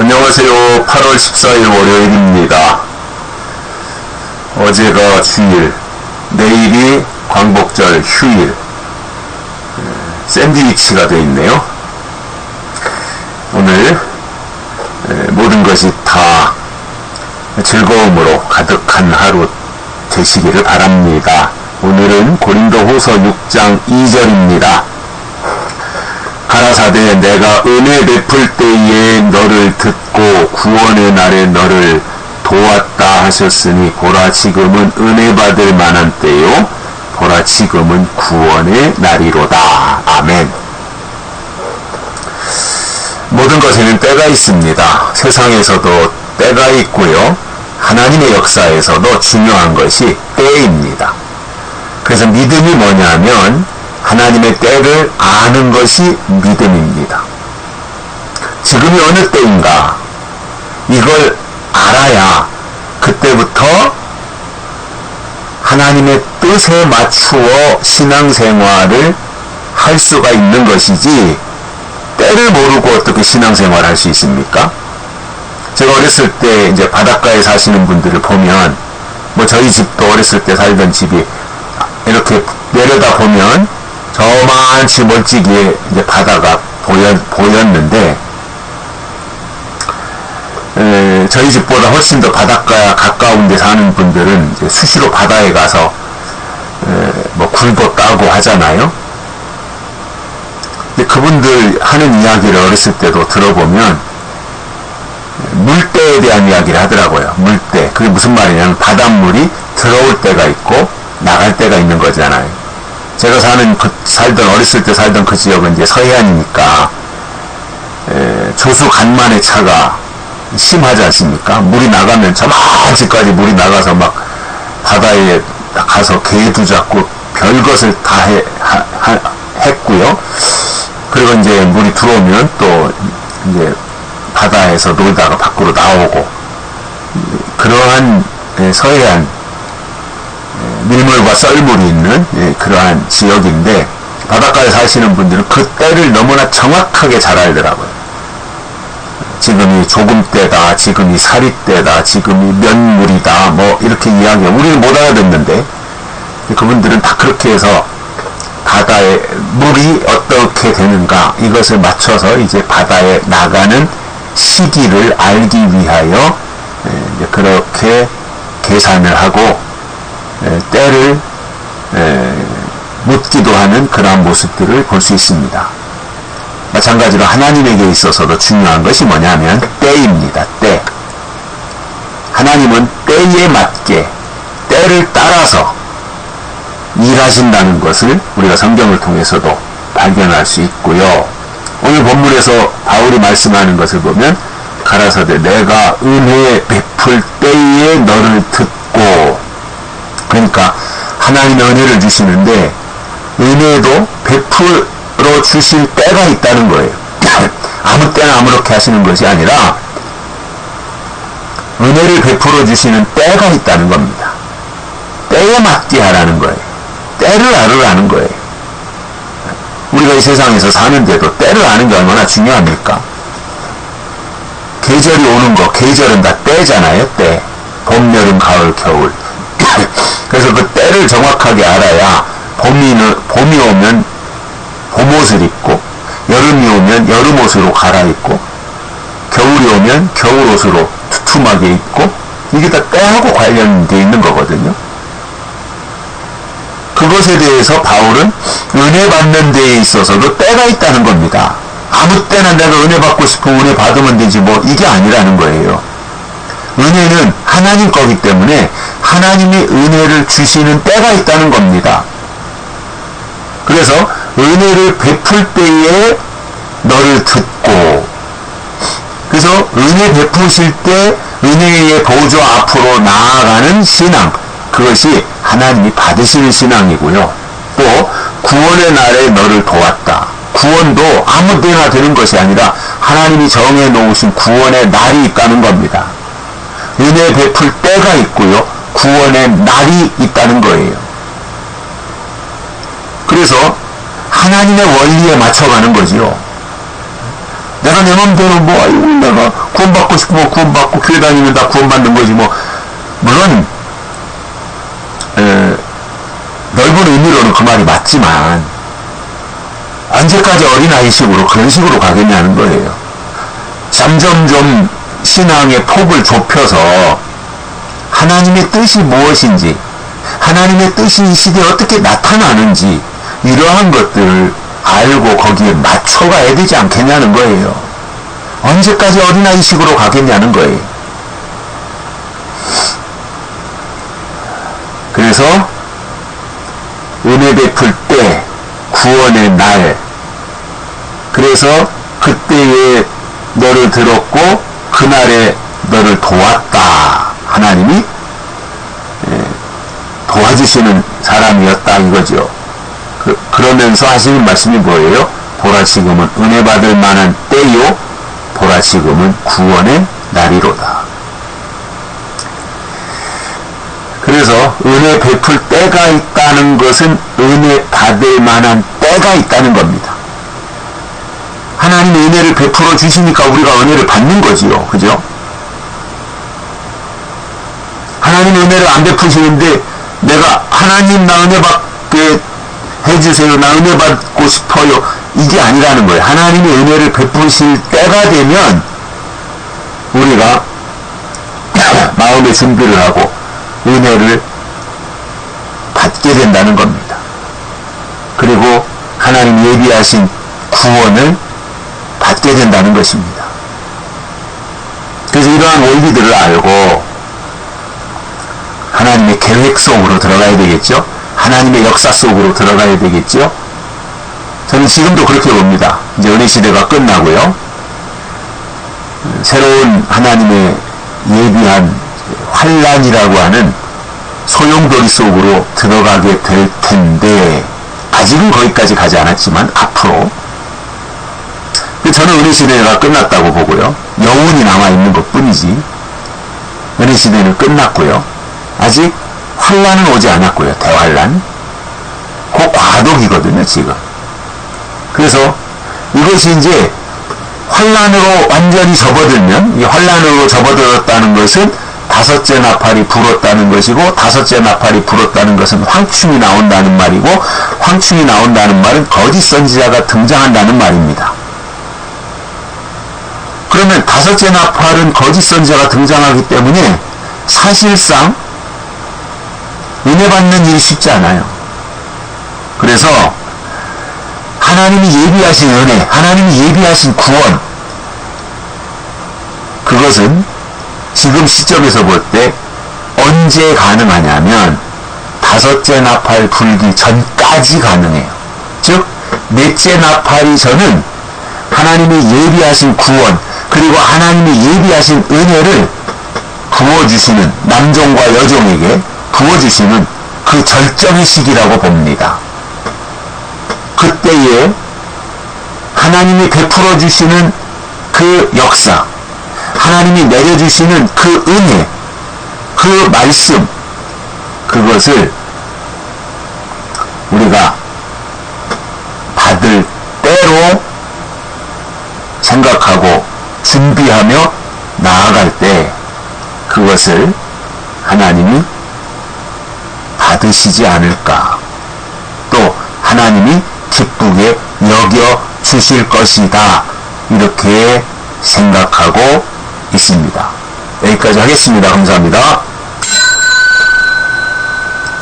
안녕하세요. 8월 14일 월요일입니다. 어제가 주일, 내일이 광복절 휴일, 샌드위치가 되어 있네요. 오늘 모든 것이 다 즐거움으로 가득한 하루 되시기를 바랍니다. 오늘은 고린도후서 6장 2절입니다. 가라사대 내가 은혜 베풀 때에 너를 듣고 구원의 날에 너를 도왔다 하셨으니 보라 지금은 은혜 받을 만한 때요 보라 지금은 구원의 날이로다. 아멘. 모든 것에는 때가 있습니다. 세상에서도 때가 있고요. 하나님의 역사에서도 중요한 것이 때입니다. 그래서 믿음이 뭐냐면 하나님의 때를 아는 것이 믿음입니다. 지금이 어느 때인가 이걸 알아야 그때부터 하나님의 뜻에 맞추어 신앙생활을 할 수가 있는 것이지 때를 모르고 어떻게 신앙생활을 할 수 있습니까? 제가 어렸을 때 이제 바닷가에 사시는 분들을 보면 뭐 저희 집도 어렸을 때 살던 집이 이렇게 내려다 보면 저만치 멀찍이에 이제 바다가 보였는데 저희 집보다 훨씬 더 바닷가 가까운 데 사는 분들은 이제 수시로 바다에 가서 뭐 굴도 따고 하잖아요. 근데 그분들 하는 이야기를 어렸을 때도 들어보면 물때에 대한 이야기를 하더라고요. 물때. 그게 무슨 말이냐면 바닷물이 들어올 때가 있고 나갈 때가 있는 거잖아요. 제가 어렸을 때 살던 그 지역은 이제 서해안이니까 조수 간만의 차가 심하지 않습니까? 물이 나가면 저만치까지 물이 나가서 막 바다에 가서 개도 잡고 별것을 다 했고요. 그리고 이제 물이 들어오면 또 이제 바다에서 놀다가 밖으로 나오고 그러한 서해안 밀물과 썰물이 있는 그러한 지역인데 바닷가에 사시는 분들은 그 때를 너무나 정확하게 잘 알더라고요. 지금이 조금때다, 지금이 사리때다, 지금이 면물이다, 뭐 이렇게 이야기하고 우리는 못 알아듣는데 그분들은 다 그렇게 해서 바다에 물이 어떻게 되는가 이것을 맞춰서 이제 바다에 나가는 시기를 알기 위하여 이제 그렇게 계산을 하고 때를 묻기도 하는 그러한 모습들을 볼 수 있습니다. 마찬가지로 하나님에게 있어서도 중요한 것이 뭐냐면 때입니다. 때. 하나님은 때에 맞게 때를 따라서 일하신다는 것을 우리가 성경을 통해서도 발견할 수 있고요. 오늘 본문에서 바울이 말씀하는 것을 보면 가라사대 내가 은혜 베풀 때에 너를 듣고, 그러니까 하나님의 은혜를 주시는데 은혜도 베풀어 주실 때가 있다는 거예요. 아무 때나 아무렇게 하시는 것이 아니라 은혜를 베풀어 주시는 때가 있다는 겁니다. 때에 맞게 하라는 거예요. 때를 알으라는 거예요. 우리가 이 세상에서 사는데도 때를 아는 게 얼마나 중요합니까? 계절이 오는 거, 계절은 다 때잖아요. 때. 봄, 여름, 가을, 겨울. 그래서 그 때를 정확하게 알아야 봄이 오면 봄옷을 입고, 여름이 오면 여름옷으로 갈아입고, 겨울이 오면 겨울옷으로 두툼하게 입고, 이게 다 때하고 관련되어 있는 거거든요. 그것에 대해서 바울은 은혜 받는 데에 있어서도 때가 있다는 겁니다. 아무 때나 내가 은혜 받고 싶으면 은혜 받으면 되지 뭐 이게 아니라는 거예요. 은혜는 하나님 거기 때문에 하나님이 은혜를 주시는 때가 있다는 겁니다. 그래서 은혜를 베풀 때에 너를 듣고, 그래서 은혜 베푸실 때 은혜의 보좌 앞으로 나아가는 신앙, 그것이 하나님이 받으시는 신앙이고요. 또 구원의 날에 너를 도왔다. 구원도 아무 데나 되는 것이 아니라 하나님이 정해 놓으신 구원의 날이 있다는 겁니다. 은혜 베풀 때가 있고요. 구원의 날이 있다는 거예요. 그래서 하나님의 원리에 맞춰가는 거지요. 내가 내 맘대로 뭐, 아이고, 내가 구원받고 싶으면 구원받고, 교회 다니면 다 구원받는 거지, 뭐. 물론, 넓은 의미로는 그 말이 맞지만, 언제까지 어린아이식으로 그런 식으로 가겠냐는 거예요. 점점 좀 신앙의 폭을 좁혀서 하나님의 뜻이 무엇인지, 하나님의 뜻이 이 시대에 어떻게 나타나는지, 이러한 것들을 알고 거기에 맞춰가야 되지 않겠냐는 거예요. 언제까지 어린아이식으로 가겠냐는 거예요. 그래서 은혜 베풀 때, 구원의 날, 그래서 그때에 너를 들었고 그날에 너를 도왔다. 하나님이 도와주시는 사람이었다 이거죠. 그러면서 하시는 말씀이 뭐예요? 보라 지금은 은혜 받을 만한 때요, 보라 지금은 구원의 날이로다. 그래서 은혜 베풀 때가 있다는 것은 은혜 받을 만한 때가 있다는 겁니다. 하나님이 은혜를 베풀어 주시니까 우리가 은혜를 받는 거지요. 그죠? 하나님이 은혜를 안 베푸시는데 내가 하나님 나 은혜 받게 해주세요. 나 은혜 받고 싶어요. 이게 아니라는 거예요. 하나님이 은혜를 베푸실 때가 되면 우리가 마음의 준비를 하고 은혜를 받게 된다는 겁니다. 그리고 하나님 예비하신 구원을 받게 된다는 것입니다. 그래서 이러한 원리들을 알고 하나님의 계획 속으로 들어가야 되겠죠. 하나님의 역사 속으로 들어가야 되겠죠. 저는 지금도 그렇게 봅니다. 이제 은혜 시대가 끝나고요. 새로운 하나님의 예비한 환란이라고 하는 소용돌이 속으로 들어가게 될 텐데, 아직은 거기까지 가지 않았지만 앞으로 저는 은혜 시대가 끝났다고 보고요. 여운이 남아있는 것 뿐이지 은혜 시대는 끝났고요. 아직 환란은 오지 않았고요. 대환란. 그 과도기거든요, 지금. 그래서 이것이 이제 환란으로 완전히 접어들면, 이 환란으로 접어들었다는 것은 다섯째 나팔이 불었다는 것이고, 다섯째 나팔이 불었다는 것은 황충이 나온다는 말이고, 황충이 나온다는 말은 거짓 선지자가 등장한다는 말입니다. 그러면 다섯째 나팔은 거짓 선지자가 등장하기 때문에 사실상 은혜 받는 일이 쉽지 않아요. 그래서 하나님이 예비하신 은혜, 하나님이 예비하신 구원, 그것은 지금 시점에서 볼 때 언제 가능하냐면 다섯째 나팔 불기 전까지 가능해요. 즉 넷째 나팔이 저는 하나님이 예비하신 구원, 그리고 하나님이 예비하신 은혜를 부어주시는, 남종과 여종에게 부어주시는 그 절정의 시기라고 봅니다. 그때에 하나님이 베풀어 주시는 그 역사, 하나님이 내려주시는 그 은혜, 그 말씀, 그것을 우리가 받을 때로 생각하고 준비하며 나아갈 때 그것을 하나님이 받으시지 않을까, 또 하나님이 기쁘게 여겨 주실 것이다, 이렇게 생각하고 있습니다. 여기까지 하겠습니다. 감사합니다.